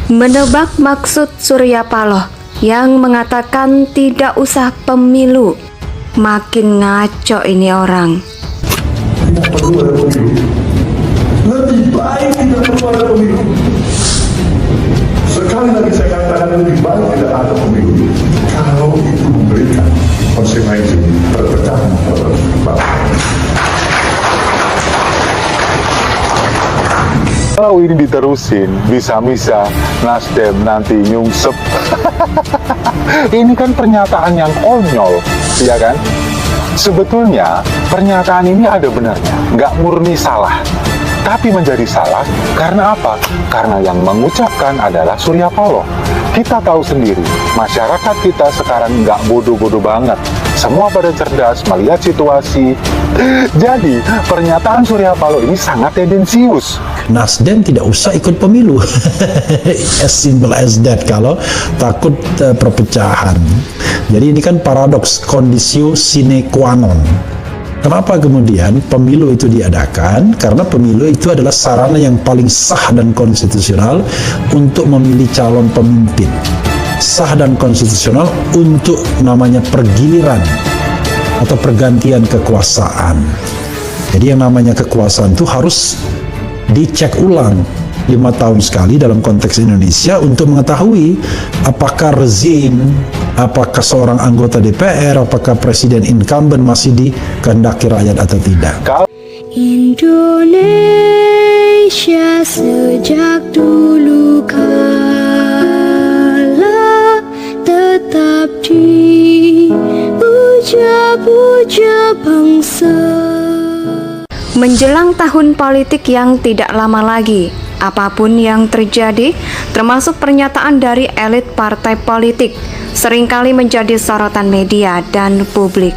Menebak maksud Surya Paloh yang mengatakan tidak usah pemilu. Makin ngaco ini orang. Tidak perlu ada pemilu. Lebih baik tidak perlu ada pemilu. Sekali lagi saya katakan lebih baik tidak ada pemilu. Kalau itu memberikan konsekuensi perpecahan bangsa. Kalau ini diterusin, bisa-bisa Nasdem nanti nyungsep. Ini kan pernyataan yang konyol, ya kan? Sebetulnya pernyataan ini ada benarnya, nggak murni salah. Tapi menjadi salah karena apa? Karena yang mengucapkan adalah Surya Paloh. Kita tahu sendiri, masyarakat kita sekarang nggak bodoh-bodoh banget. Semua pada cerdas melihat situasi. Jadi, pernyataan Surya Paloh ini sangat tendensius. Nasdem tidak usah ikut pemilu. As simple as that, kalau takut perpecahan. Jadi ini kan paradoks, kondisio sine qua non. Kenapa kemudian pemilu itu diadakan? Karena pemilu itu adalah sarana yang paling sah dan konstitusional untuk memilih calon pemimpin. Sah dan konstitusional untuk namanya pergiliran atau pergantian kekuasaan. Jadi yang namanya kekuasaan itu harus dicek ulang 5 tahun sekali dalam konteks Indonesia untuk mengetahui apakah rezim, apakah seorang anggota DPR, apakah presiden incumbent masih dikehendaki rakyat atau tidak. Indonesia sejak dulu kala tetap dipuja-puja bangsa. Menjelang tahun politik yang tidak lama lagi, apapun yang terjadi, termasuk pernyataan dari elit partai politik, seringkali menjadi sorotan media dan publik.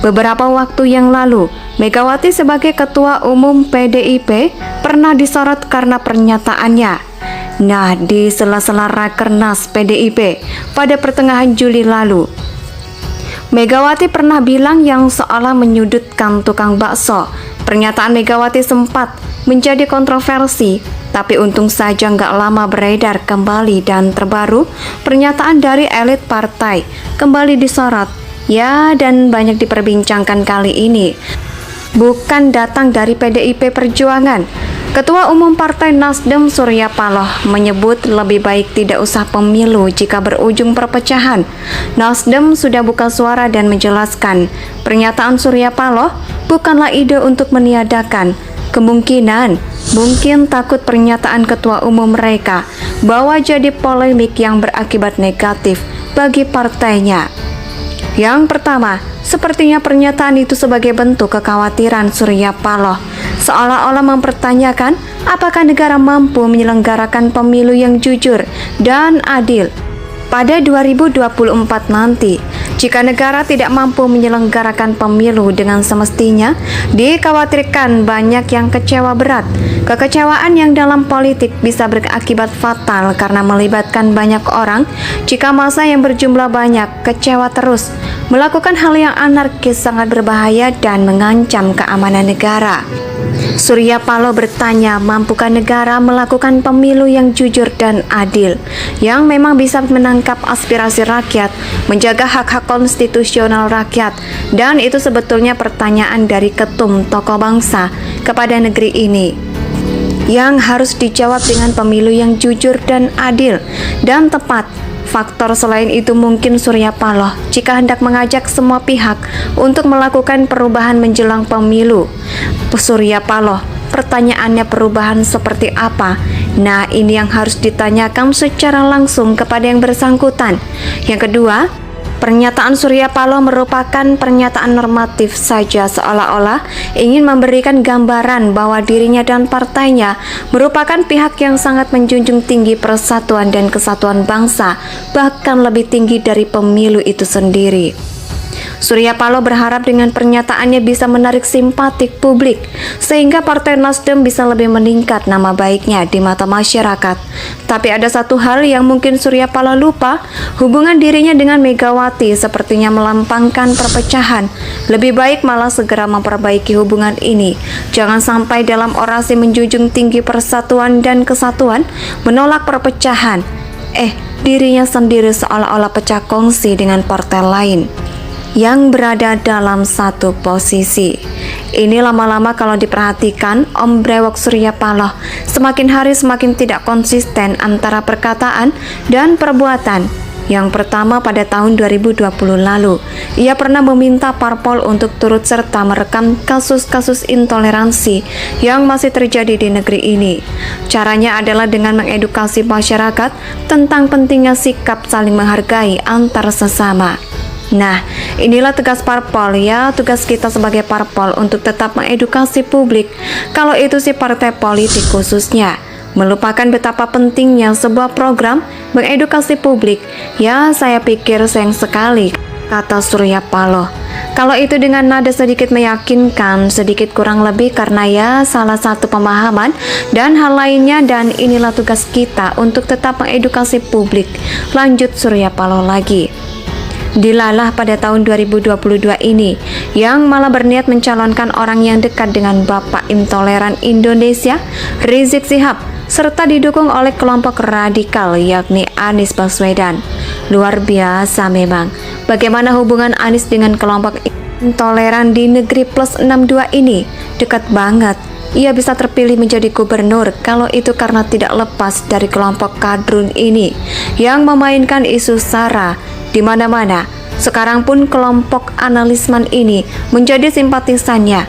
Beberapa waktu yang lalu, Megawati sebagai Ketua Umum PDIP pernah disorot karena pernyataannya. Nah, di sela-sela Rakernas PDIP pada pertengahan Juli lalu, Megawati pernah bilang yang seolah menyudutkan tukang bakso. Pernyataan Megawati sempat menjadi kontroversi, tapi untung saja nggak lama beredar kembali dan terbaru pernyataan dari elit partai kembali disorot. Ya, dan banyak diperbincangkan kali ini. Bukan datang dari PDIP Perjuangan. Ketua Umum Partai Nasdem Surya Paloh menyebut lebih baik tidak usah pemilu jika berujung perpecahan. Nasdem sudah buka suara dan menjelaskan pernyataan Surya Paloh bukanlah ide untuk meniadakan kemungkinan mungkin takut pernyataan ketua umum mereka bahwa jadi polemik yang berakibat negatif bagi partainya. Yang pertama, sepertinya pernyataan itu sebagai bentuk kekhawatiran Surya Paloh, seolah-olah mempertanyakan apakah negara mampu menyelenggarakan pemilu yang jujur dan adil pada 2024 nanti. Jika negara tidak mampu menyelenggarakan pemilu dengan semestinya, dikhawatirkan banyak yang kecewa berat. Kekecewaan yang dalam politik bisa berakibat fatal karena melibatkan banyak orang. Jika massa yang berjumlah banyak kecewa terus, melakukan hal yang anarkis sangat berbahaya dan mengancam keamanan negara. Surya Paloh bertanya, mampukah negara melakukan pemilu yang jujur dan adil, yang memang bisa menangkap aspirasi rakyat, menjaga hak-hak konstitusional rakyat, dan itu sebetulnya pertanyaan dari ketum tokoh bangsa kepada negeri ini, yang harus dijawab dengan pemilu yang jujur dan adil dan tepat. Faktor selain itu mungkin Surya Paloh jika hendak mengajak semua pihak untuk melakukan perubahan menjelang pemilu. Surya Paloh, pertanyaannya perubahan seperti apa? Nah, ini yang harus ditanyakan secara langsung kepada yang bersangkutan. Yang kedua, pernyataan Surya Paloh merupakan pernyataan normatif saja, seolah-olah ingin memberikan gambaran bahwa dirinya dan partainya merupakan pihak yang sangat menjunjung tinggi persatuan dan kesatuan bangsa, bahkan lebih tinggi dari pemilu itu sendiri. Surya Paloh berharap dengan pernyataannya bisa menarik simpatik publik, sehingga Partai Nasdem bisa lebih meningkat nama baiknya di mata masyarakat. Tapi ada satu hal yang mungkin Surya Paloh lupa, hubungan dirinya dengan Megawati sepertinya melampangkan perpecahan. Lebih baik malah segera memperbaiki hubungan ini. Jangan sampai dalam orasi menjunjung tinggi persatuan dan kesatuan, menolak perpecahan. Dirinya sendiri seolah-olah pecah kongsi dengan partai lain yang berada dalam satu posisi. Ini lama-lama kalau diperhatikan, Om Brewok Surya Paloh semakin hari semakin tidak konsisten antara perkataan dan perbuatan. Yang pertama, pada tahun 2020 lalu, ia pernah meminta parpol untuk turut serta merekam kasus-kasus intoleransi yang masih terjadi di negeri ini. Caranya adalah dengan mengedukasi masyarakat tentang pentingnya sikap saling menghargai antar sesama. Nah, inilah tugas parpol ya, tugas kita sebagai parpol untuk tetap mengedukasi publik, kalau itu sih partai politik khususnya, melupakan betapa pentingnya sebuah program mengedukasi publik. Ya, saya pikir sayang sekali, kata Surya Paloh. Kalau itu dengan nada sedikit meyakinkan, sedikit kurang lebih karena ya salah satu pemahaman dan hal lainnya, dan inilah tugas kita untuk tetap mengedukasi publik. Lanjut Surya Paloh lagi. Dilalah pada tahun 2022 ini yang malah berniat mencalonkan orang yang dekat dengan Bapak Intoleran Indonesia, Rizik Syihab, serta didukung oleh kelompok radikal yakni Anies Baswedan. Luar biasa memang bagaimana hubungan Anies dengan kelompok intoleran di negeri plus 62 ini. Dekat banget. Ia bisa terpilih menjadi gubernur kalau itu karena tidak lepas dari kelompok kadrun ini yang memainkan isu SARA di mana-mana. Sekarang pun kelompok analisman ini menjadi simpatisannya.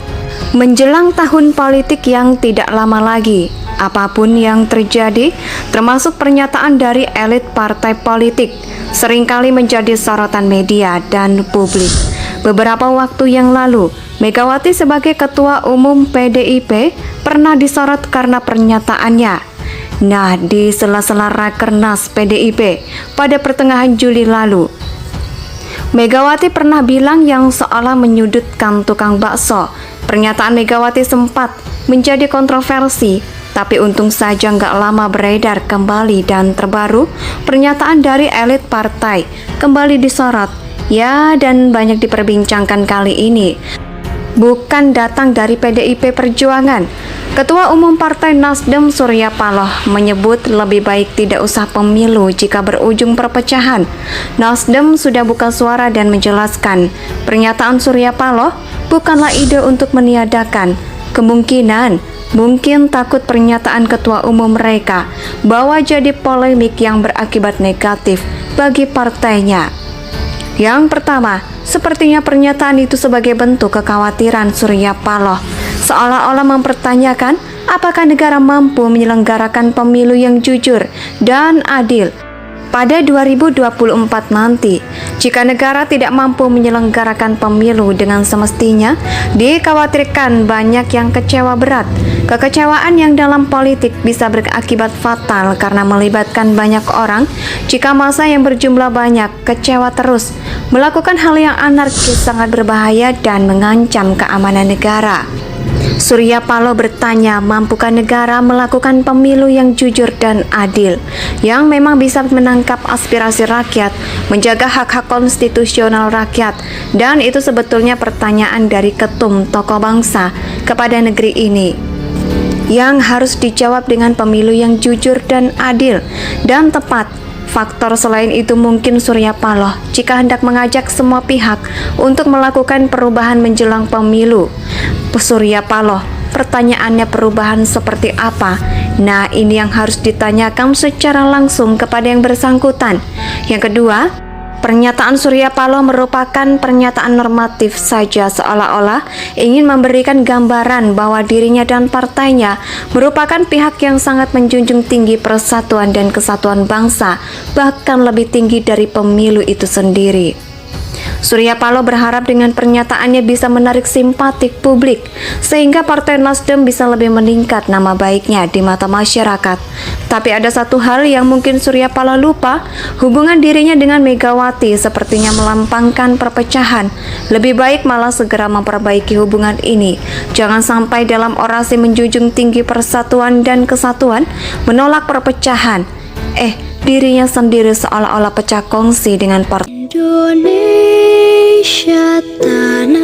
Menjelang tahun politik yang tidak lama lagi, apapun yang terjadi, termasuk pernyataan dari elit partai politik, seringkali menjadi sorotan media dan publik. Beberapa waktu yang lalu, Megawati sebagai Ketua Umum PDIP pernah disorot karena pernyataannya. Nah, di sela-sela Rakernas PDIP pada pertengahan Juli lalu, Megawati pernah bilang yang seolah menyudutkan tukang bakso. Pernyataan Megawati sempat menjadi kontroversi, tapi untung saja nggak lama beredar kembali, dan terbaru pernyataan dari elit partai kembali disorot. Ya, dan banyak diperbincangkan kali ini bukan datang dari PDIP Perjuangan. Ketua Umum Partai Nasdem Surya Paloh menyebut lebih baik tidak usah pemilu jika berujung perpecahan. Nasdem sudah buka suara dan menjelaskan pernyataan Surya Paloh bukanlah ide untuk meniadakan kemungkinan mungkin takut pernyataan ketua umum mereka bawa jadi polemik yang berakibat negatif bagi partainya. Yang pertama, sepertinya pernyataan itu sebagai bentuk kekhawatiran Surya Paloh, seolah-olah mempertanyakan apakah negara mampu menyelenggarakan pemilu yang jujur dan adil pada 2024 nanti. Jika negara tidak mampu menyelenggarakan pemilu dengan semestinya, dikhawatirkan banyak yang kecewa berat. Kekecewaan yang dalam politik bisa berakibat fatal karena melibatkan banyak orang. Jika massa yang berjumlah banyak kecewa terus, melakukan hal yang anarkis sangat berbahaya dan mengancam keamanan negara. Surya Paloh bertanya, mampukah negara melakukan pemilu yang jujur dan adil, yang memang bisa menangkap aspirasi rakyat, menjaga hak-hak konstitusional rakyat, dan itu sebetulnya pertanyaan dari ketum tokoh bangsa kepada negeri ini, yang harus dijawab dengan pemilu yang jujur dan adil dan tepat. Faktor selain itu mungkin Surya Paloh jika hendak mengajak semua pihak untuk melakukan perubahan menjelang pemilu. Surya Paloh, pertanyaannya perubahan seperti apa? Nah, ini yang harus ditanyakan secara langsung kepada yang bersangkutan. Yang kedua, pernyataan Surya Paloh merupakan pernyataan normatif saja, seolah-olah ingin memberikan gambaran bahwa dirinya dan partainya merupakan pihak yang sangat menjunjung tinggi persatuan dan kesatuan bangsa, bahkan lebih tinggi dari pemilu itu sendiri. Surya Paloh berharap dengan pernyataannya bisa menarik simpatik publik, sehingga Partai Nasdem bisa lebih meningkat nama baiknya di mata masyarakat. Tapi ada satu hal yang mungkin Surya Paloh lupa, hubungan dirinya dengan Megawati sepertinya melampangkan perpecahan. Lebih baik malah segera memperbaiki hubungan ini. Jangan sampai dalam orasi menjunjung tinggi persatuan dan kesatuan, menolak perpecahan. Dirinya sendiri seolah-olah pecah kongsi dengan partai. Indonesia tanah